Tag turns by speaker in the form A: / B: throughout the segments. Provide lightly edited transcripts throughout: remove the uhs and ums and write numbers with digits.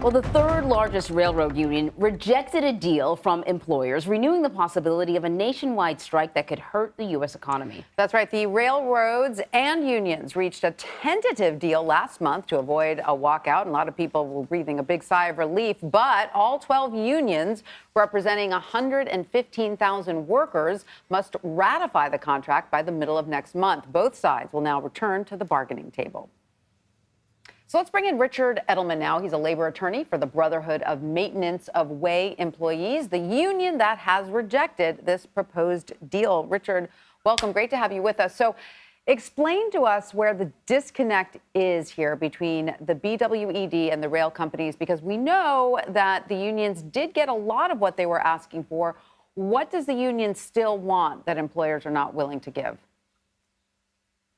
A: Well, the third largest railroad union rejected a deal from employers, renewing the possibility of a nationwide strike that could hurt the U.S. economy.
B: That's right. The railroads and unions reached a tentative deal last month to avoid a walkout. And a lot of people were breathing a big sigh of relief. But all 12 unions, representing 115,000 workers, must ratify the contract by the middle of next month. Both sides will now return to the bargaining table. So let's bring in Richard Edelman now. He's a labor attorney for the Brotherhood of Maintenance of Way Employees, the union that has rejected this proposed deal. Richard, welcome. Great to have you with us. So explain to us where the disconnect is here between the BWED and the rail companies, because we know that the unions did get a lot of what they were asking for. What does the union still want that employers are not willing to give?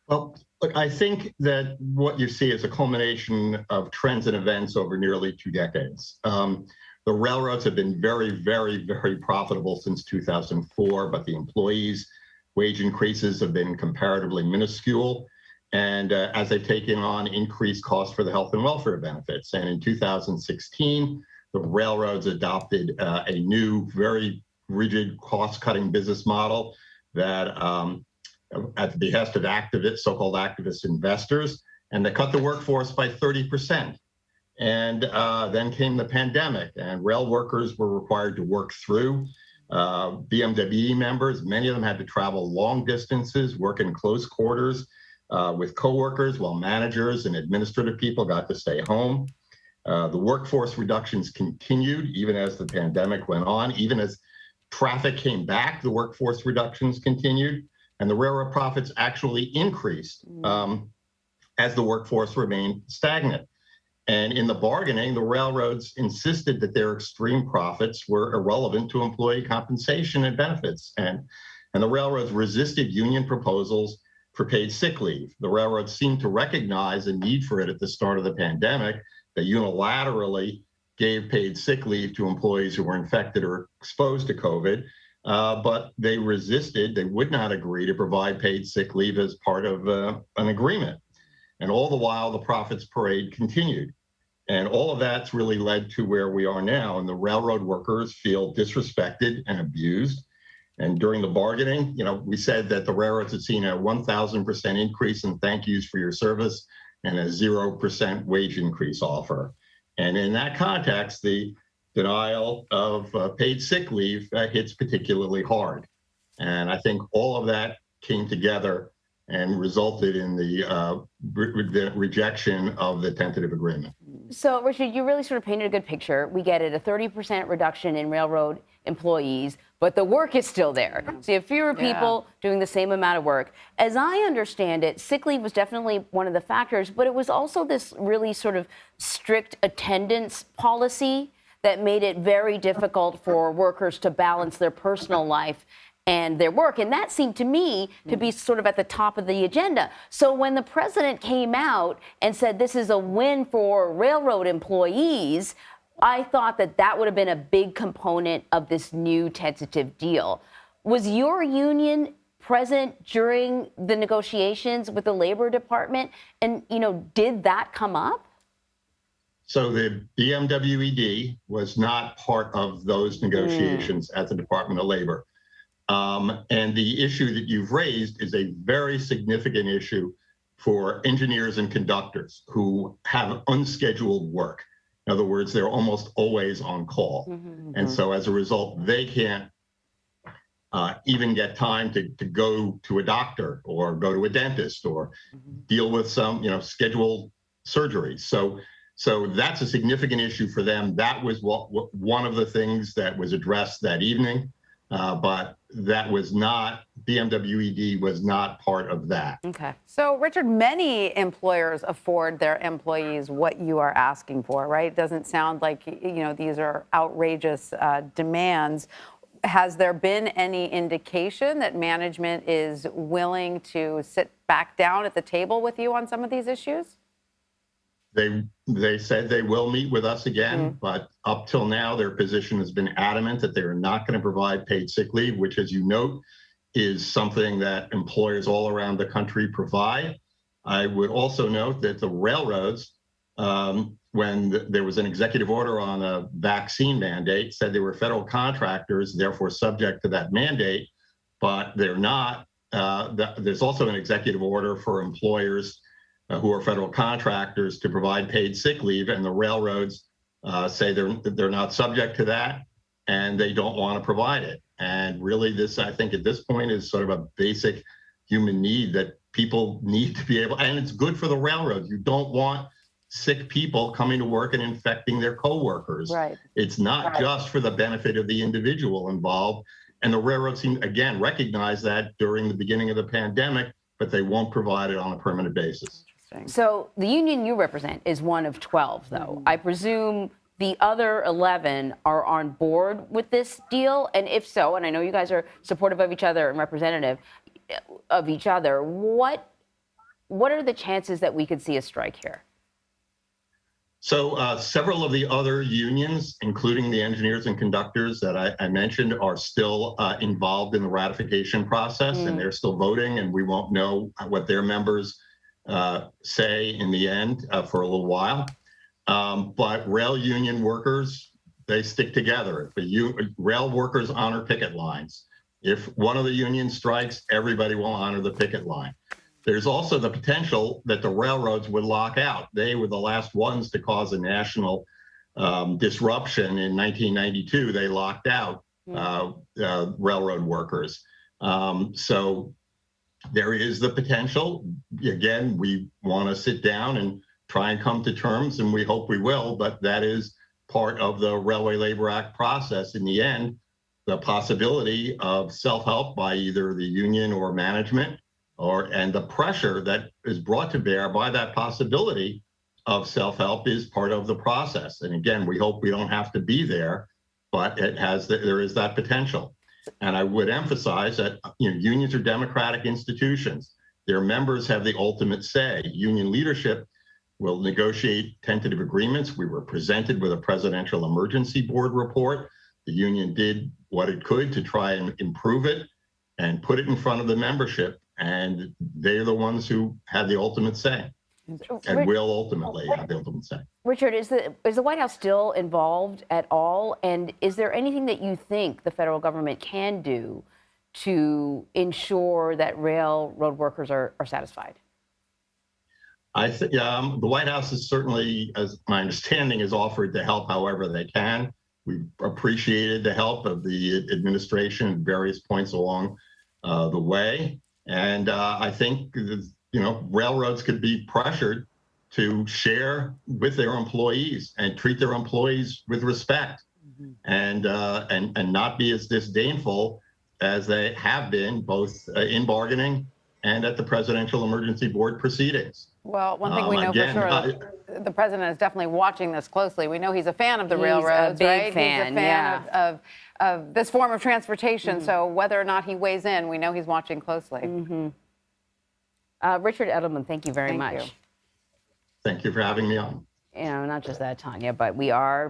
C: Well, look, I think that what you see is a culmination of trends and events over nearly 2 decades. The railroads have been very, very, very profitable since 2004, but the employees' wage increases have been comparatively minuscule, and as they've taken on increased costs for the health and welfare benefits. And in 2016, the railroads adopted a new, very rigid cost-cutting business model that at the behest of activists, so-called activist investors, and they cut the workforce by 30%. And then came the pandemic, and rail workers were required to work through. BMWE members, many of them had to travel long distances, work in close quarters with coworkers, while managers and administrative people got to stay home. The workforce reductions continued even as the pandemic went on. Even as traffic came back, the workforce reductions continued. And the railroad profits actually increased as the workforce remained stagnant. And in the bargaining, the railroads insisted that their extreme profits were irrelevant to employee compensation and benefits. And the railroads resisted union proposals for paid sick leave. The railroads seemed to recognize a need for it at the start of the pandemic. They unilaterally gave paid sick leave to employees who were infected or exposed to COVID. But they resisted. They would not agree to provide paid sick leave as part of an agreement. And all the while, the profits parade continued. And all of that's really led to where we are now. And the railroad workers feel disrespected and abused. And during the bargaining, we said that the railroads had seen a 1,000% increase in thank yous for your service and a 0% wage increase offer. And in that context, the denial of paid sick leave hits particularly hard. And I think all of that came together and resulted in the rejection of the tentative agreement.
A: So, Richard, you really sort of painted a good picture. We get it, a 30% reduction in railroad employees, but the work is still there. So you have fewer people doing the same amount of work. As I understand it, sick leave was definitely one of the factors, but it was also this really sort of strict attendance policy that made it very difficult for workers to balance their personal life and their work. And that seemed to me to be sort of at the top of the agenda. So when the president came out and said this is a win for railroad employees, I thought that that would have been a big component of this new tentative deal. Was your union present during the negotiations with the Labor Department? And, did that come up?
C: So the BMWED was not part of those negotiations at the Department of Labor. And the issue that you've raised is a very significant issue for engineers and conductors who have unscheduled work. In other words, they're almost always on call. And so as a result, they can't even get time to go to a doctor or go to a dentist or deal with some, scheduled surgeries. So that's a significant issue for them. That was one of the things that was addressed that evening, but that was not, BMWED was not part of that.
B: Okay. So, Richard, many employers afford their employees what you are asking for, right? It doesn't sound like, these are outrageous demands. Has there been any indication that management is willing to sit back down at the table with you on some of these issues?
C: They said they will meet with us again, but up till now, their position has been adamant that they are not going to provide paid sick leave, which, as you note, is something that employers all around the country provide. I would also note that the railroads when there was an executive order on a vaccine mandate, said they were federal contractors, therefore subject to that mandate, but they're not. There's also an executive order for employers who are federal contractors to provide paid sick leave, and the railroads say they're not subject to that, and they don't want to provide it. And really, this, I think, at this point, is sort of a basic human need that people need to be able, and it's good for the railroads. You don't want sick people coming to work and infecting their coworkers.
B: Right.
C: It's not just for the benefit of the individual involved. And the railroads seem, again, recognize that during the beginning of the pandemic, but they won't provide it on a permanent basis.
A: So the union you represent is one of 12, though. I presume the other 11 are on board with this deal, and if so, and I know you guys are supportive of each other and representative of each other, what are the chances that we could see a strike here?
C: So several of the other unions, including the engineers and conductors that I mentioned, are still involved in the ratification process, and they're still voting, and we won't know what their members say in the end for a little while. But rail union workers, they stick together. Rail workers honor picket lines. If one of the unions strikes, everybody will honor the picket line. There's also the potential that the railroads would lock out. They were the last ones to cause a national disruption in 1992. They locked out railroad workers. So there is the potential. Again, we want to sit down and try and come to terms, and we hope we will, but that is part of the Railway Labor Act process. In the end, the possibility of self-help by either the union or management, and the pressure that is brought to bear by that possibility of self-help is part of the process. And again, we hope we don't have to be there, but there is that potential. And I would emphasize that unions are democratic institutions. Their members have the ultimate say. Union leadership will negotiate tentative agreements. We were presented with a presidential emergency board report. The union did what it could to try and improve it and put it in front of the membership. And they're the ones who have the ultimate say and will ultimately have the ultimate say.
A: Richard, is the White House still involved at all? And is there anything that you think the federal government can do to ensure that railroad workers are satisfied?
C: I think the White House is certainly, as my understanding, has offered to help however they can. We've appreciated the help of the administration at various points along the way. And I think, railroads could be pressured to share with their employees and treat their employees with respect, and not be as disdainful as they have been, both in bargaining and at the presidential emergency board proceedings.
B: Well, one thing we know for sure, the president is definitely watching this closely. We know he's a fan of the railroads, right? He's a fan of this form of transportation. So whether or not he weighs in, we know he's watching closely.
A: Richard Edelman, thank you very much.
C: Thank you for having me on.
A: Not just that, Tanya, but we are